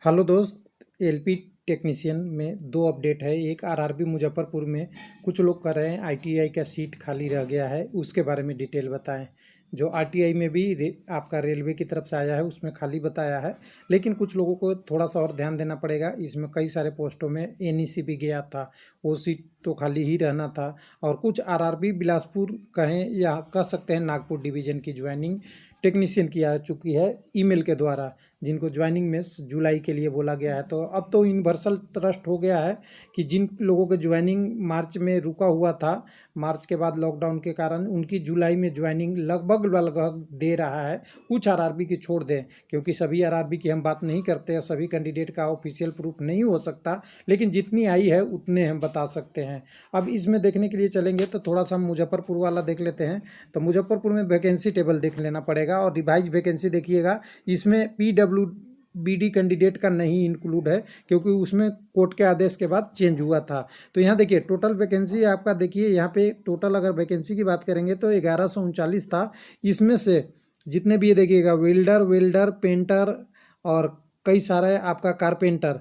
Hello दोस्त। LP technician में दो अपडेट है। एक आरआरबी मुजफ्फरपुर में कुछ लोग कह रहे हैं आईटीआई का सीट खाली रह गया है, उसके बारे में डिटेल बताएं। जो आरटीआई में भी आपका रेलवे की तरफ से आया है उसमें खाली बताया है, लेकिन कुछ लोगों को थोड़ा सा और ध्यान देना पड़ेगा। इसमें कई सारे पोस्टों में एनईसी भी गया था, वो सीट तो खाली ही रहना था। और कुछ आरआरबी बिलासपुर कहें या कह सकते हैं नागपुर डिवीज़न की ज्वाइनिंग टेक्नीशियन की आ चुकी है ईमेल के द्वारा, जिनको ज्वाइनिंग में जुलाई के लिए बोला गया है। तो अब तो यूनिवर्सल ट्रस्ट हो गया है कि जिन लोगों के ज्वाइनिंग मार्च में रुका हुआ था, मार्च के बाद लॉकडाउन के कारण उनकी जुलाई में ज्वाइनिंग लगभग लगभग दे रहा है। कुछ आरआरबी की छोड़ दें, क्योंकि सभी आरआरबी की हम बात नहीं करते हैं, सभी कैंडिडेट का ऑफिशियल प्रूफ नहीं हो सकता, लेकिन जितनी आई है उतने हम बता सकते हैं। अब इसमें देखने के लिए चलेंगे तो थोड़ा सा हम मुजफ्फरपुर वाला देख लेते हैं। तो मुजफ्फरपुर में वैकेंसी टेबल देख लेना पड़ेगा और रिवाइज वैकेंसी देखिएगा। इसमें पीडब्ल्यूबीडी कैंडिडेट का नहीं इंक्लूड है, क्योंकि उसमें कोर्ट के आदेश के बाद चेंज हुआ था। तो यहाँ देखिए टोटल वैकेंसी आपका, देखिए यहाँ पे टोटल अगर वैकेंसी की बात करेंगे तो 1139 था। इसमें से जितने भी ये देखिएगा वेल्डर पेंटर और कई सारे आपका कारपेंटर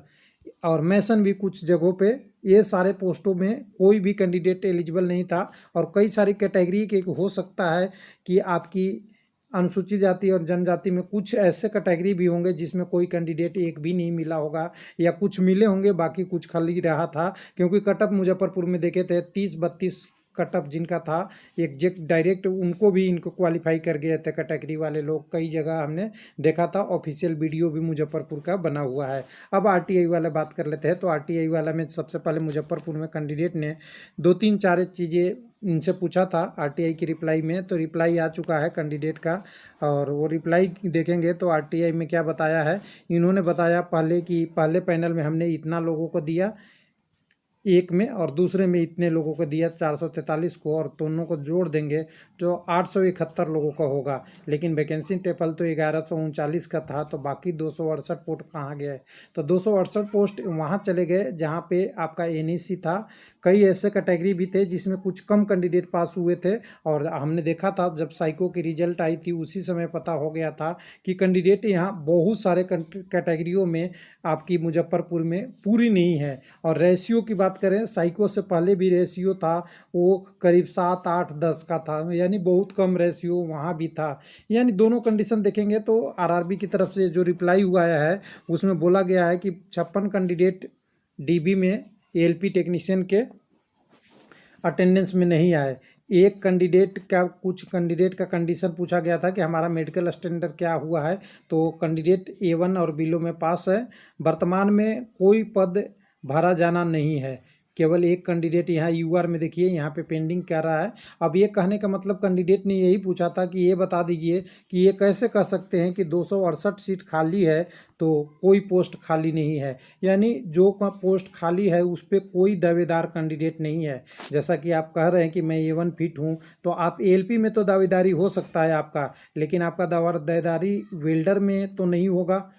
और मैसन भी कुछ जगहों पे, ये सारे पोस्टों में कोई भी कैंडिडेट एलिजिबल नहीं था। और कई सारी कैटेगरी के हो सकता है कि आपकी अनुसूचित जाति और जनजाति में कुछ ऐसे कैटेगरी भी होंगे जिसमें कोई कैंडिडेट एक भी नहीं मिला होगा, या कुछ मिले होंगे बाकी कुछ खाली रहा था। क्योंकि कटअप मुजफ्फरपुर में देखे थे 30-32 कटअप जिनका था एग्जैक्ट डायरेक्ट, उनको भी इनको क्वालिफाई कर गए थे कैटेगरी वाले लोग। कई जगह हमने देखा था, ऑफिशियल वीडियो भी मुजफ्फरपुर का बना हुआ है। अब आरटीआई वाला बात कर लेते हैं। तो आरटीआई वाला में सबसे पहले मुजफ्फरपुर में कैंडिडेट ने 2-3-4 चीज़ें इनसे पूछा था आरटीआई की रिप्लाई में। तो रिप्लाई आ चुका है कैंडिडेट का, और वो रिप्लाई देखेंगे तो आरटीआई में क्या बताया है। इन्होंने बताया पहले कि पहले पैनल में हमने इतना लोगों को दिया एक में, और दूसरे में इतने लोगों को दिया 443 को, और दोनों को जोड़ देंगे तो 871 लोगों का होगा। लेकिन वैकेंसी टेबल तो 1139 का था, तो बाकी 268 पोस्ट कहाँ गए। तो 268 पोस्ट वहाँ चले गए जहाँ पे आपका एनईसी था। कई ऐसे कैटेगरी भी थे जिसमें कुछ कम कैंडिडेट पास हुए थे, और हमने देखा था जब साइको की रिजल्ट आई थी उसी समय पता हो गया था कि कैंडिडेट यहाँ बहुत सारे कैटेगरियों में आपकी मुजफ्फरपुर में पूरी नहीं है। और रेशियो की बात करें, साइको से पहले भी रेशियो था, वो करीब 7-8-10 का था, यानी बहुत कम रेशियो वहाँ भी था। यानी दोनों कंडीशन देखेंगे तो आरआरबी की तरफ से जो रिप्लाई हुआ है उसमें बोला गया है कि 56 कैंडिडेट डीबी में एएलपी टेक्नीशियन के अटेंडेंस में नहीं आए। एक कैंडिडेट का, कुछ कैंडिडेट का कंडीशन पूछा गया था कि हमारा मेडिकल स्टैंडर्ड क्या हुआ है, तो कैंडिडेट A1 और बिलो में पास है। वर्तमान में कोई पद भरा जाना नहीं है, केवल एक कैंडिडेट यहाँ यूआर में देखिए यहाँ पे पेंडिंग कर रहा है। अब ये कहने का मतलब कैंडिडेट ने यही पूछा था कि ये बता दीजिए कि ये कैसे कह सकते हैं कि 268 सीट खाली है तो कोई पोस्ट खाली नहीं है। यानी जो पोस्ट खाली है उस पर कोई दावेदार कैंडिडेट नहीं है। जैसा कि आप कह रहे हैं कि मैं A1 फिट हूँ, तो आप एएलपी में तो दावेदारी हो सकता है आपका, लेकिन आपका दावेदारी वेल्डर में तो नहीं होगा,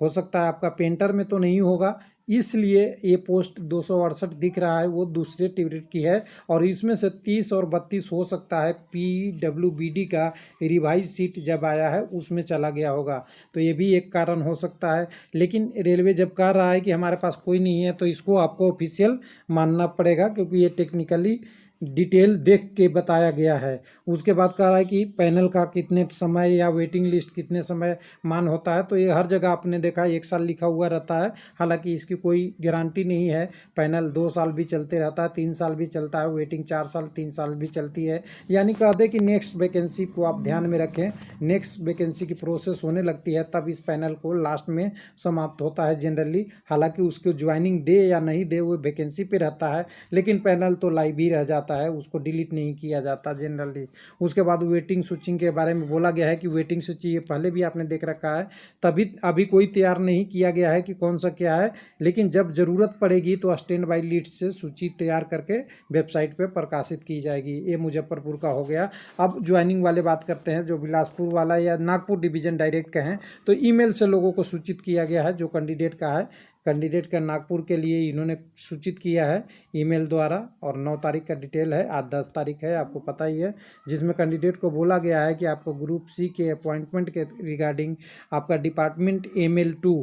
हो सकता है आपका पेंटर में तो नहीं होगा। इसलिए ये पोस्ट 268 दिख रहा है वो दूसरे टिवरेट की है, और इसमें से 30 और 32 हो सकता है पीडब्ल्यूबीडी का रिवाइज सीट जब आया है उसमें चला गया होगा। तो ये भी एक कारण हो सकता है। लेकिन रेलवे जब कह रहा है कि हमारे पास कोई नहीं है तो इसको आपको ऑफिशियल मानना पड़ेगा, क्योंकि ये टेक्निकली डिटेल देख के बताया गया है। उसके बाद कह रहा है कि पैनल का कितने समय या वेटिंग लिस्ट कितने समय मान होता है। तो ये हर जगह आपने देखा 1 साल लिखा हुआ रहता है, हालांकि इसकी कोई गारंटी नहीं है। पैनल 2 साल भी चलते रहता है, 3 साल भी चलता है, वेटिंग 4 साल 3 साल भी चलती है। यानी कह दे कि नेक्स्ट वैकेंसी को आप ध्यान में रखें, नेक्स्ट वैकेंसी की प्रोसेस होने लगती है तब इस पैनल को लास्ट में समाप्त होता है जनरली। हालांकि उसको ज्वाइनिंग दे या नहीं दे वो वैकेंसी पे रहता है, लेकिन पैनल तो लाइव ही रह जाता है, उसको डिलीट नहीं किया जाता जनरली। उसके बाद वेटिंग सूची के बारे में बोला गया है कि वेटिंग सूची ये पहले भी आपने देख रखा है, तभी अभी कोई तैयार नहीं किया गया है कि कौन सा क्या है, लेकिन जब ज़रूरत पड़ेगी तो स्टैंड बाई लिस्ट से सूची तैयार करके वेबसाइट पर प्रकाशित की जाएगी। ये मुजफ्फरपुर का हो गया। अब ज्वाइनिंग वाले बात करते हैं, जो बिलासपुर वाला या नागपुर डिवीज़न डायरेक्ट कहें तो ईमेल से लोगों को सूचित किया गया है। जो कैंडिडेट का है, कैंडिडेट का नागपुर के लिए इन्होंने सूचित किया है ईमेल द्वारा, और 9 तारीख का डिटेल है, आज 10 तारीख है, आपको पता ही है। जिसमें कैंडिडेट को बोला गया है कि आपको ग्रुप सी के अपॉइंटमेंट के रिगार्डिंग आपका डिपार्टमेंट ML2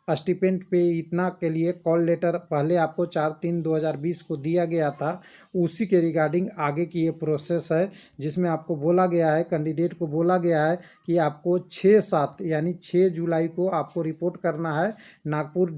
स्टिपेंड पे इतना के लिए कॉल लेटर पहले आपको 4/3/2020 को दिया गया था, उसी के रिगार्डिंग आगे की ये प्रोसेस है, जिसमें आपको बोला गया है, कैंडिडेट को बोला गया है कि आपको 6/7 यानी 6 जुलाई को आपको रिपोर्ट करना है नागपुर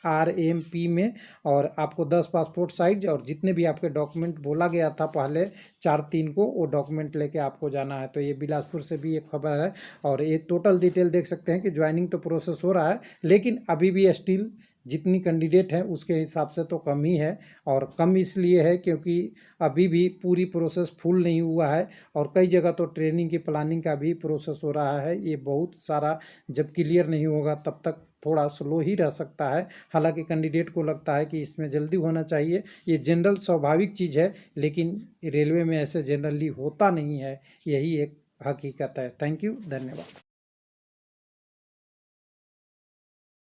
DRMP में, और आपको 10 पासपोर्ट साइज और जितने भी आपके डॉक्यूमेंट बोला गया था पहले 4/3 को, वो डॉक्यूमेंट लेके आपको जाना है। तो ये बिलासपुर से भी एक खबर है, और ये टोटल डिटेल देख सकते हैं कि ज्वाइनिंग तो प्रोसेस हो रहा है, लेकिन अभी भी स्टिल जितनी कैंडिडेट है उसके हिसाब से तो कम ही है, और कम इसलिए है क्योंकि अभी भी पूरी प्रोसेस फुल नहीं हुआ है, और कई जगह तो ट्रेनिंग की प्लानिंग का भी प्रोसेस हो रहा है। ये बहुत सारा जब क्लियर नहीं होगा तब तक थोड़ा स्लो ही रह सकता है। हालांकि कैंडिडेट को लगता है कि इसमें जल्दी होना चाहिए, ये जनरल स्वाभाविक चीज़ है, लेकिन रेलवे में ऐसे जनरली होता नहीं है, यही एक हकीकत है। थैंक यू, धन्यवाद।